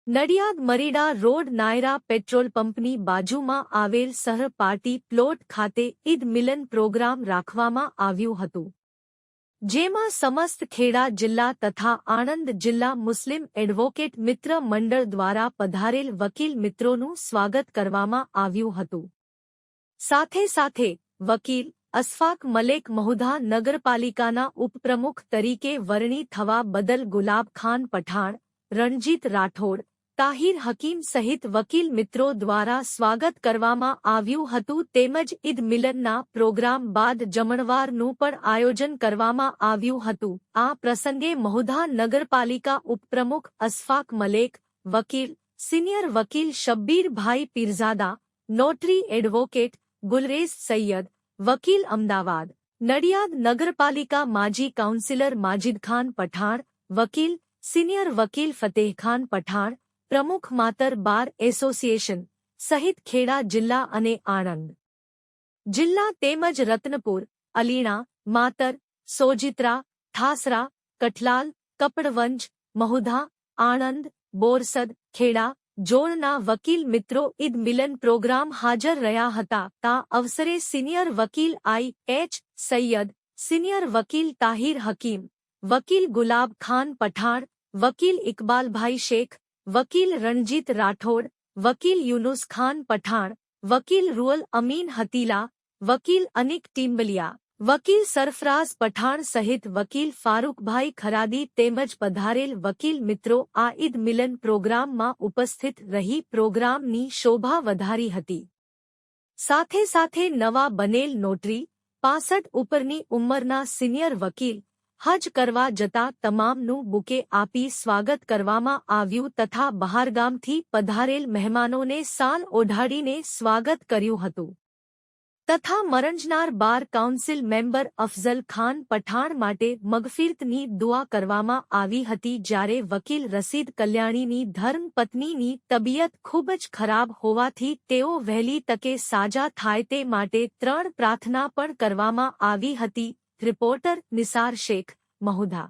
Nadiad Marida road Naira petrol પંપની બાજુમાં આવેલ સહપાઠી પ્લોટ ખાતે ઈદ મિલન પ્રોગ્રામ રાખવામાં આવ્યું હતું, જેમાં સમસ્ત ખેડા જિલ્લા તથા આણંદ જિલ્લા મુસ્લિમ એડવોકેટ મિત્ર મંડળ દ્વારા પધારેલ વકીલ મિત્રોનું સ્વાગત કરવામાં આવ્યું હતું. સાથે સાથે વકીલ અશફાક મલેક મહુધા નગરપાલિકાના ઉપપ્રમુખ તરીકે વરણી થવા બદલ ગુલાબખાન પઠાણ, રણજીત રાઠોડ, તાહિર હકીમ સહિત વકીલ મિત્રો દ્વારા સ્વાગત કરવામાં આવ્યું હતું. તેમજ ઈદ મિલનના પ્રોગ્રામ બાદ જમણવારનું પણ આયોજન કરવામાં આવ્યું હતું. આ પ્રસંગે મહુધા નગરપાલિકા ઉપપ્રમુખ અશફાક મલેક, વકીલ સિનિયર વકીલ શબ્બીરભાઈ પીરઝાદા, નોટરી એડવોકેટ ગુલરેઝ સૈયદ, વકીલ અમદાવાદ નડિયાદ નગરપાલિકા માજી કાઉન્સિલર માજીદખાન પઠાણ, વકીલ સિનિયર વકીલ ફતેહખાન પઠાણ, પ્રમુખ માતર બાર એસોસિએશન સહિત ખેડા જિલ્લા અને આણંદ જિલ્લા તેમજ રતનપુર, અલીણા, માતર, સોજિત્રા, ઠાસરા, કઠલાલ, કપડવંજ, મહુધા, આણંદ, બોરસદ, ખેડા જોડના વકીલ મિત્રો ઈદ મિલન પ્રોગ્રામ હાજર રહ્યા હતા. આ અવસરે સિનિયર વકીલ આઈ.એચ. સૈયદ, સિનિયર વકીલ તાહિર હકીમ, વકીલ ગુલાબ ખાન પઠાણ, વકીલ ઇકબાલભાઈ શેખ, વકીલ રણજીત રાઠોડ, વકીલ યુનુસ ખાન પઠાણ, વકીલ રૂઅલ અમીન હતીલા, વકીલ અનિક ટીમ્બલિયા, વકીલ સરફરાઝ પઠાણ સહિત વકીલ ફારૂકભાઈ ખરાદી તેમજ પધારેલ વકીલ મિત્રો આ ઈદ મિલન પ્રોગ્રામમાં ઉપસ્થિત રહી પ્રોગ્રામની શોભા વધારી હતી. સાથે સાથે નવા બનેલ નોટરી 65 ઉપરની ઉંમરના સિનિયર વકીલ હજ કરવા જતા તમામનું બુકે આપી સ્વાગત કરવામાં આવ્યું તથા બહારગામથી પધારેલ મહેમાનોને શાલ ઓઢાડીને સ્વાગત કર્યું હતું. તથા મરંજનાર bar council member Afzal Khan Pathan માટે મગફિરતની દુઆ કરવામાં આવી હતી. જ્યારે વકીલ રસીદ કલ્યાણીની ધર્મપત્નીની તબિયત ખૂબ જ ખરાબ હોવાથી તેઓ વહેલી તકે સાજા થાય તે માટે 3 પ્રાર્થના પણ કરવામાં આવી હતી. રિપોર્ટર નિસાર શેખ, મહુધા.